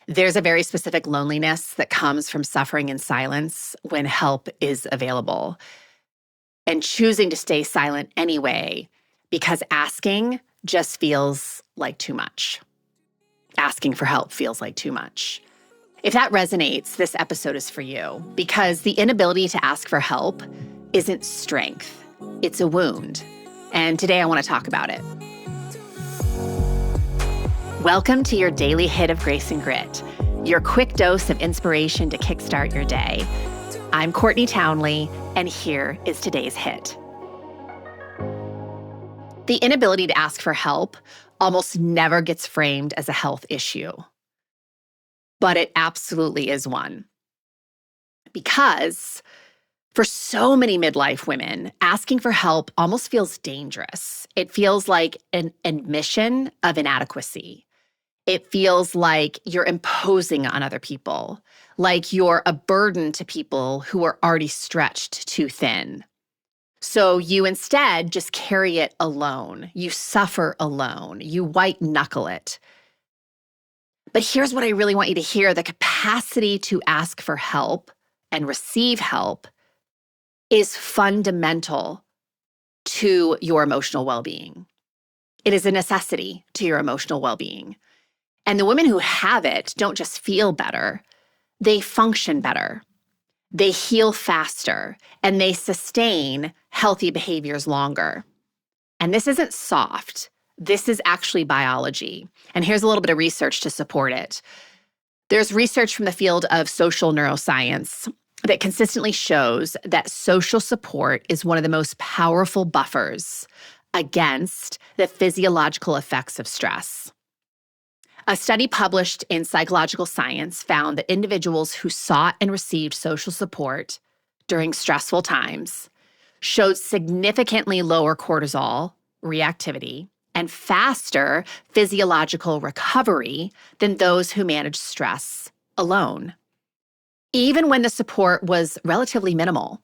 There's a very specific loneliness that comes from suffering in silence when help is available and choosing to stay silent anyway because asking just feels like too much. Asking for help feels like too much. If that resonates, this episode is for you because the inability to ask for help isn't strength, it's a wound. And today I want to talk about it. Welcome to your daily hit of grace and grit, your quick dose of inspiration to kickstart your day. I'm Courtney Townley, and here is today's hit. The inability to ask for help almost never gets framed as a health issue, but it absolutely is one. Because for so many midlife women, asking for help almost feels dangerous. It feels like an admission of inadequacy. It feels like you're imposing on other people, like you're a burden to people who are already stretched too thin. So you instead just carry it alone. You suffer alone. You white knuckle it. But here's what I really want you to hear. The capacity to ask for help and receive help is fundamental to your emotional well-being. It is a necessity to your emotional well-being. And the women who have it don't just feel better, they function better. They heal faster, and they sustain healthy behaviors longer. And this isn't soft. This is actually biology. And here's a little bit of research to support it. There's research from the field of social neuroscience that consistently shows that social support is one of the most powerful buffers against the physiological effects of stress. A study published in Psychological Science found that individuals who sought and received social support during stressful times showed significantly lower cortisol reactivity and faster physiological recovery than those who managed stress alone, even when the support was relatively minimal.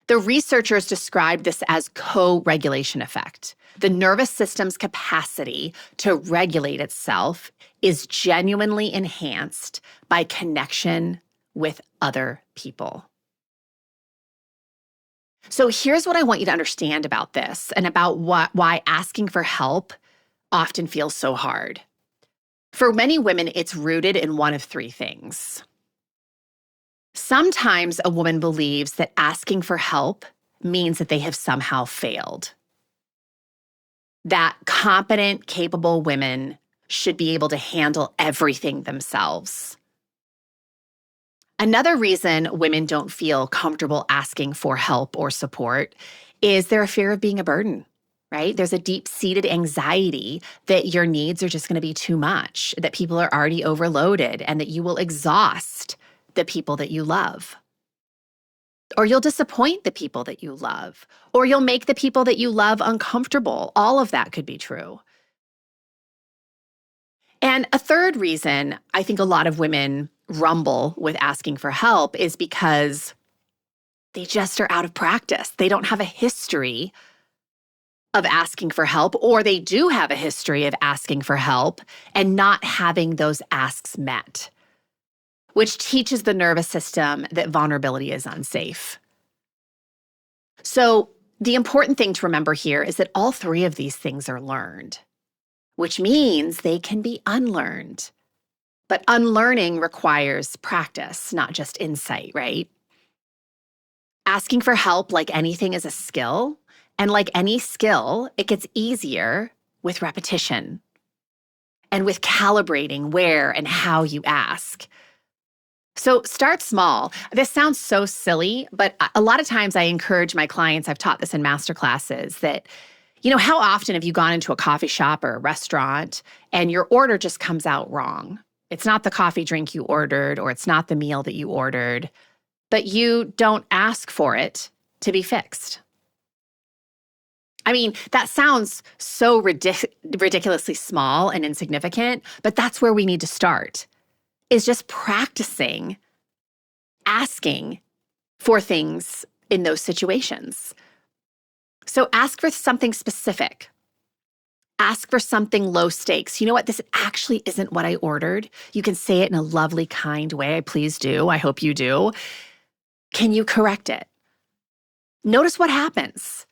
The researchers described this as co-regulation effect. The nervous system's capacity to regulate itself is genuinely enhanced by connection with other people. So here's what I want you to understand about this and about why asking for help often feels so hard. For many women, it's rooted in one of three things. Sometimes a woman believes that asking for help means that they have somehow failed. That competent, capable women should be able to handle everything themselves. Another reason women don't feel comfortable asking for help or support is their fear of being a burden, right? There's a deep-seated anxiety that your needs are just going to be too much, that people are already overloaded, and that you will exhaust the people that you love. Or you'll disappoint the people that you love, or you'll make the people that you love uncomfortable. All of that could be true. And a third reason I think a lot of women rumble with asking for help is because they just are out of practice. They don't have a history of asking for help, or they do have a history of asking for help and not having those asks met, which teaches the nervous system that vulnerability is unsafe. So the important thing to remember here is that all three of these things are learned, which means they can be unlearned. But unlearning requires practice, not just insight, right? Asking for help, like anything, is a skill. And like any skill, it gets easier with repetition and with calibrating where and how you ask. So start small. This sounds so silly, but a lot of times I encourage my clients, I've taught this in masterclasses, that, how often have you gone into a coffee shop or a restaurant and your order just comes out wrong? It's not the coffee drink you ordered, or it's not the meal that you ordered, but you don't ask for it to be fixed. I mean, that sounds so ridiculously small and insignificant, but that's where we need to start. Is just practicing asking for things in those situations. So ask for something specific. Ask for something low stakes. You know what? This actually isn't what I ordered. You can say it in a lovely, kind way. Please do. I hope you do. Can you correct it? Notice what happens.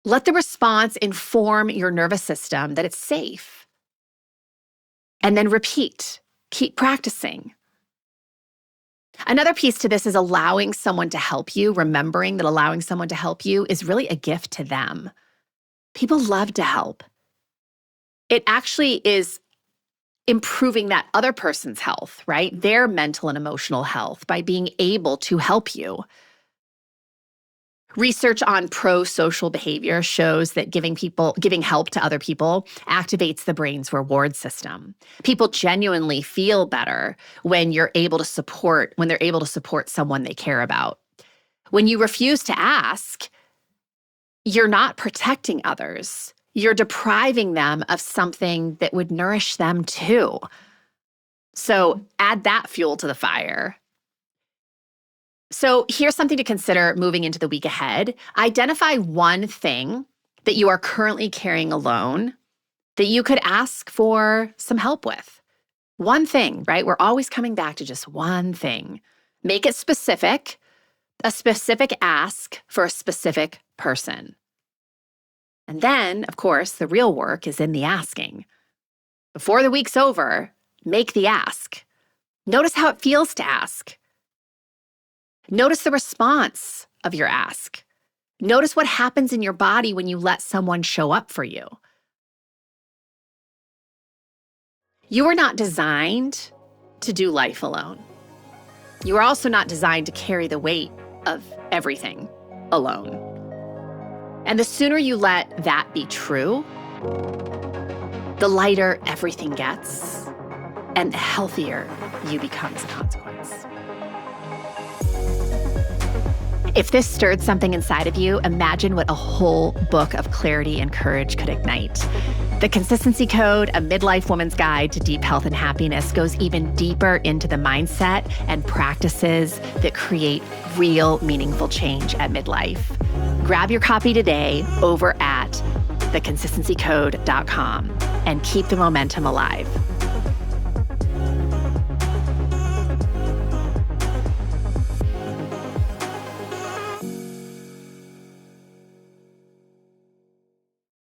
Let the response inform your nervous system that it's safe. And then repeat. Keep practicing. Another piece to this is allowing someone to help you, remembering that allowing someone to help you is really a gift to them. People love to help. It actually is improving that other person's health, right? Their mental and emotional health by being able to help you. Research on pro-social behavior shows that giving help to other people activates the brain's reward system. People genuinely feel better when they're able to support someone they care about. When you refuse to ask, you're not protecting others. You're depriving them of something that would nourish them too. So add that fuel to the fire. So here's something to consider moving into the week ahead. Identify one thing that you are currently carrying alone that you could ask for some help with. One thing, right? We're always coming back to just one thing. Make it specific, a specific ask for a specific person. And then, of course, the real work is in the asking. Before the week's over, make the ask. Notice how it feels to ask. Notice the response of your ask. Notice what happens in your body when you let someone show up for you. You are not designed to do life alone. You are also not designed to carry the weight of everything alone. And the sooner you let that be true, the lighter everything gets and the healthier you become as a consequence. If this stirred something inside of you, imagine what a whole book of clarity and courage could ignite. The Consistency Code, a midlife woman's guide to deep health and happiness, goes even deeper into the mindset and practices that create real, meaningful change at midlife. Grab your copy today over at theconsistencycode.com and keep the momentum alive.